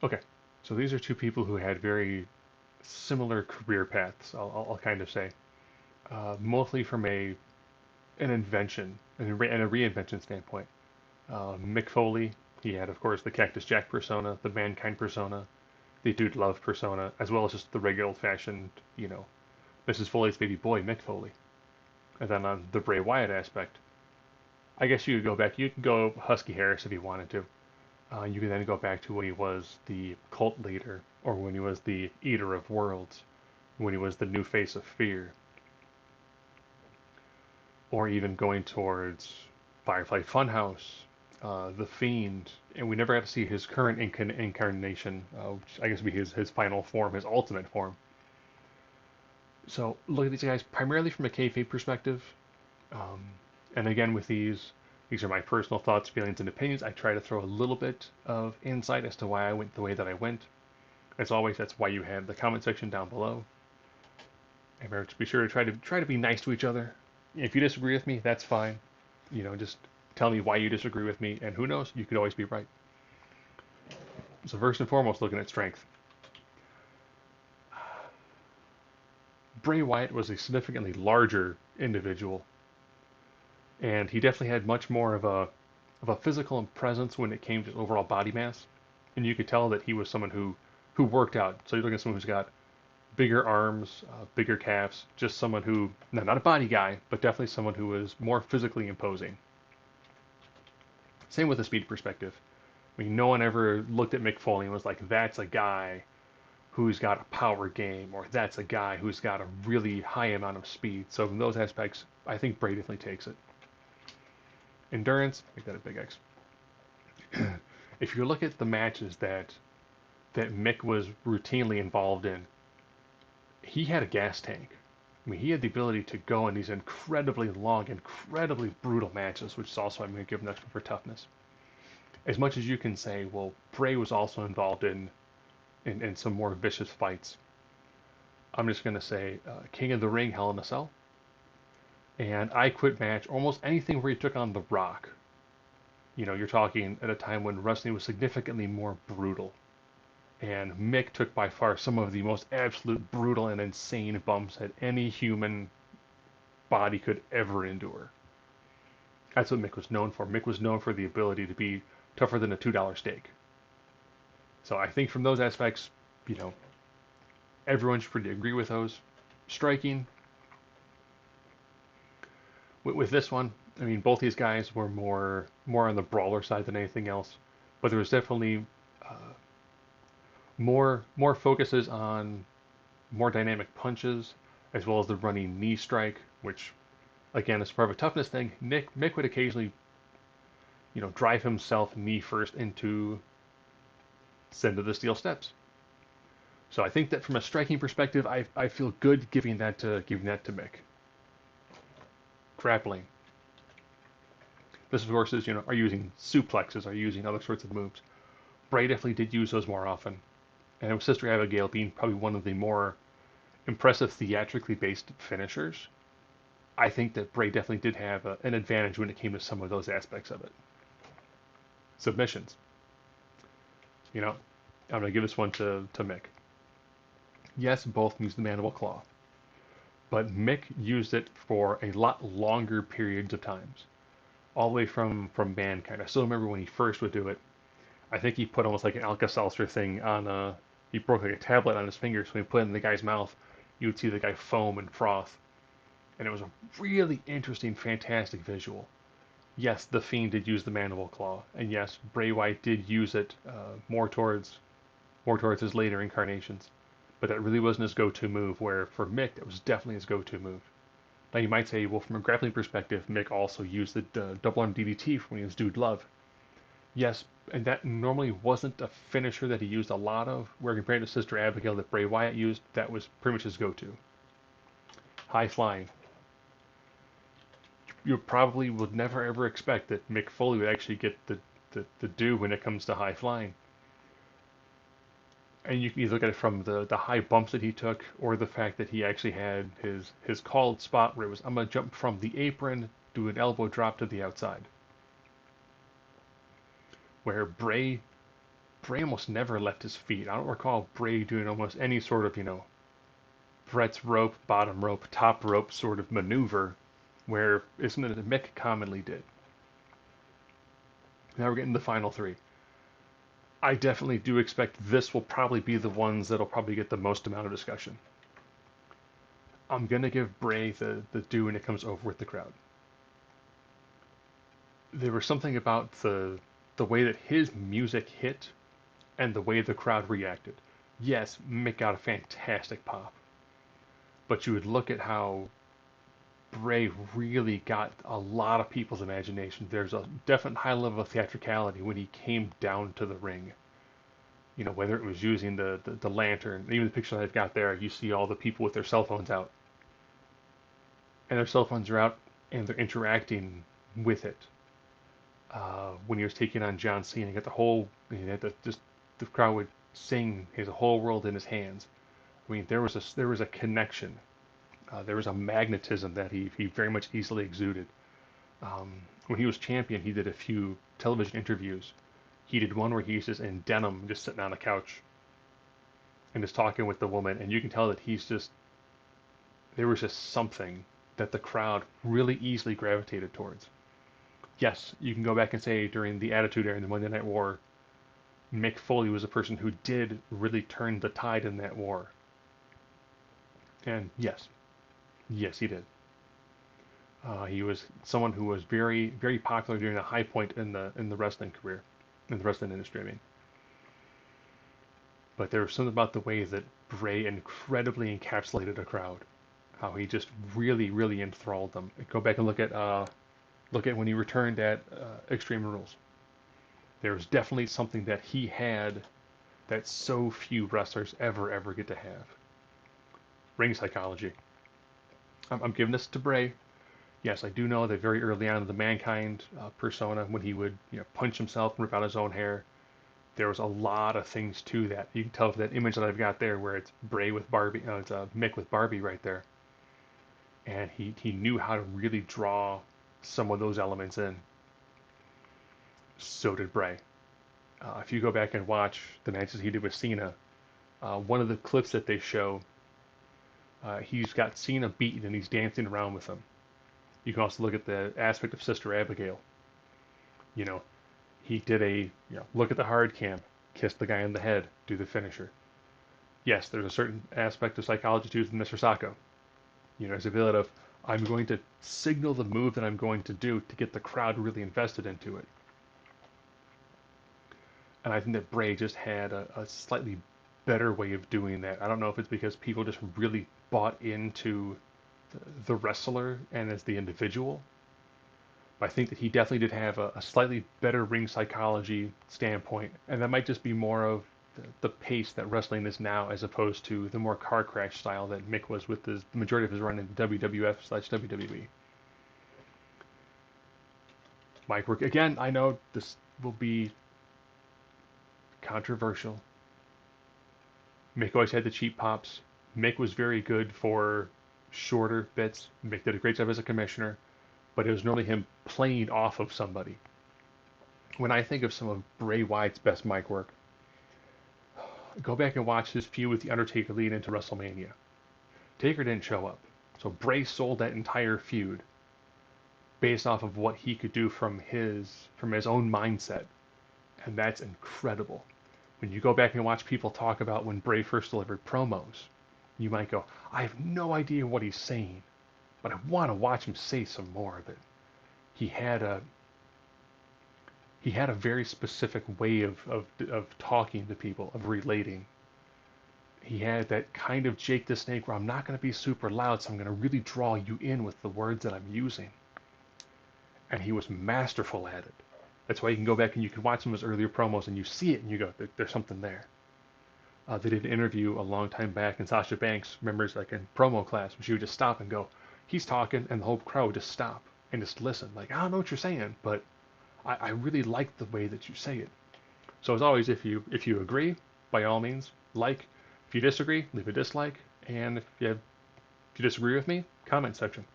Okay, so these are two people who had very similar career paths. I'll kind of say, mostly from an invention and a reinvention standpoint. Mick Foley, he had, of course, the Cactus Jack persona, the Mankind persona, the Dude Love persona, as well as just the regular old-fashioned, Mrs. Foley's baby boy, Mick Foley. And then on the Bray Wyatt aspect, I guess you could go back. You could go Husky Harris if you wanted to. You could then go back to when he was the cult leader, or when he was the Eater of Worlds, when he was the new face of fear, or even going towards Firefly Funhouse, the Fiend, and we never got to see his current incarnation, which I guess would be his final form, his ultimate form. So look at these guys primarily from a kayfabe perspective, um, and again with these are my personal thoughts, feelings, and opinions. I try to throw a little bit of insight as to why I went the way that I went. As always, that's why you have the comment section down below. And remember to be sure to try to be nice to each other. If you disagree with me, that's fine. Just tell me why you disagree with me, and who knows, you could always be right. So first and foremost, looking at strength. Bray Wyatt was a significantly larger individual, and he definitely had much more of a physical presence when it came to overall body mass. And you could tell that he was someone who worked out. So you're looking at someone who's got bigger arms, bigger calves, just someone who, no, not a body guy, but definitely someone who was more physically imposing. Same with the speed perspective. I mean, no one ever looked at Mick Foley and was like, that's a guy who's got a power game, or that's a guy who's got a really high amount of speed. So in those aspects, I think Bray definitely takes it. Endurance, make that a big X. If you look at the matches that Mick was routinely involved in, he had a gas tank. I mean, he had the ability to go in these incredibly long, incredibly brutal matches, which is also, I'm going to give him that for toughness. As much as you can say, well, Bray was also involved in some more vicious fights. I'm just going to say King of the Ring, Hell in a Cell, and I Quit match, almost anything where he took on The Rock. You're talking at a time when wrestling was significantly more brutal. And Mick took by far some of the most absolute brutal and insane bumps that any human body could ever endure. That's what Mick was known for. Mick was known for the ability to be tougher than a $2 steak. So I think from those aspects, you know, everyone should pretty agree with those. Striking, with this one, I mean, both these guys were more on the brawler side than anything else, but there was definitely more focuses on more dynamic punches, as well as the running knee strike, which again is part of a toughness thing. Mick would occasionally, drive himself knee first into send to the steel steps. So I think that from a striking perspective, I feel good giving that to Mick. Grappling. This of course is are using suplexes, are using other sorts of moves. Bray definitely did use those more often, and with Sister Abigail being probably one of the more impressive theatrically based finishers, I think that Bray definitely did have an advantage when it came to some of those aspects of it. Submissions. I'm going to give this one to Mick. Yes, both used the mandible claw, but Mick used it for a lot longer periods of times, all the way from Mankind. I still remember when he first would do it. I think he put almost like an Alka-Seltzer thing on a. He broke like a tablet on his finger, so when he put it in the guy's mouth, you would see the guy foam and froth, and it was a really interesting, fantastic visual. Yes, the Fiend did use the mandible claw, and yes, Bray Wyatt did use it more towards his later incarnations. But that really wasn't his go-to move. Where for Mick, that was definitely his go-to move. Now you might say, well, from a grappling perspective, Mick also used the double arm DDT when he was Dude Love. Yes, and that normally wasn't a finisher that he used a lot of. Where compared to Sister Abigail that Bray Wyatt used, that was pretty much his go-to. High flying. You probably would never ever expect that Mick Foley would actually get the do when it comes to high flying. And you can either look at it from the high bumps that he took, or the fact that he actually had his called spot where it was, I'm going to jump from the apron, do an elbow drop to the outside. where Bray almost never left his feet. I don't recall Bray doing almost any sort of, Bret's rope, bottom rope, top rope sort of maneuver, where isn't it Mick commonly did. Now we're getting the final three. I definitely do expect this will probably be the ones that'll probably get the most amount of discussion. I'm going to give Bray the due when it comes over with the crowd. There was something about the way that his music hit and the way the crowd reacted. Yes, Mick got a fantastic pop. But you would look at how Bray really got a lot of people's imagination. There's a definite high level of theatricality when he came down to the ring. Whether it was using the lantern, even the picture that I've got there, you see all the people with their cell phones out. And their cell phones are out and they're interacting with it. When he was taking on John Cena, he got the crowd would sing his whole world in his hands. I mean, there was a connection. There was a magnetism that he very much easily exuded. When he was champion, he did a few television interviews. He did one where he's just in denim, just sitting on a couch, and just talking with the woman, and you can tell that there was just something that the crowd really easily gravitated towards. Yes, you can go back and say during the Attitude Era in the Monday Night War, Mick Foley was a person who did really turn the tide in that war. And yes, he did. He was someone who was very, very popular during a high point in the wrestling career, in the wrestling industry. I mean, but there was something about the way that Bray incredibly encapsulated a crowd, how he just really, really enthralled them. Go back and look at when he returned at Extreme Rules. There was definitely something that he had that so few wrestlers ever get to have. Ring psychology. I'm giving this to Bray. Yes, I do know that very early on in the Mankind persona, when he would punch himself and rip out his own hair, there was a lot of things to that. You can tell from that image that I've got there, where it's Bray with Barbie, it's Mick with Barbie right there, and he knew how to really draw some of those elements in. So did Bray. If you go back and watch the matches he did with Cena, one of the clips that they show, he's got Cena beaten and he's dancing around with him. You can also look at the aspect of Sister Abigail. He did look at the hard cam, kiss the guy on the head, do the finisher. Yes, there's a certain aspect of psychology to Mr. Sacco. His ability of, I'm going to signal the move that I'm going to do to get the crowd really invested into it. And I think that Bray just had a slightly better way of doing that. I don't know if it's because people just really bought into the wrestler and as the individual. But I think that he definitely did have a slightly better ring psychology standpoint. And that might just be more of the pace that wrestling is now, as opposed to the more car crash style that Mick was with the majority of his run in WWF/WWE. Mic work. Again, I know this will be controversial. Mick always had the cheap pops. Mick was very good for shorter bits. Mick did a great job as a commissioner, but it was normally him playing off of somebody. When I think of some of Bray Wyatt's best mic work, go back and watch his feud with The Undertaker leading into WrestleMania. Taker didn't show up, so Bray sold that entire feud based off of what he could do from his own mindset, and that's incredible. When you go back and watch people talk about when Bray first delivered promos, you might go, I have no idea what he's saying, but I want to watch him say some more of it. He had a very specific way of talking to people, of relating. He had that kind of Jake the Snake where I'm not going to be super loud, so I'm going to really draw you in with the words that I'm using. And he was masterful at it. That's why you can go back and you can watch some of his earlier promos and you see it and you go, there's something there. They did an interview a long time back, and Sasha Banks remembers, like in promo class, when she would just stop and go, he's talking, and the whole crowd would just stop and just listen. Like, I don't know what you're saying, but I really like the way that you say it. So as always, if you agree, by all means, like. If you disagree, leave a dislike. And if you disagree with me, comment section.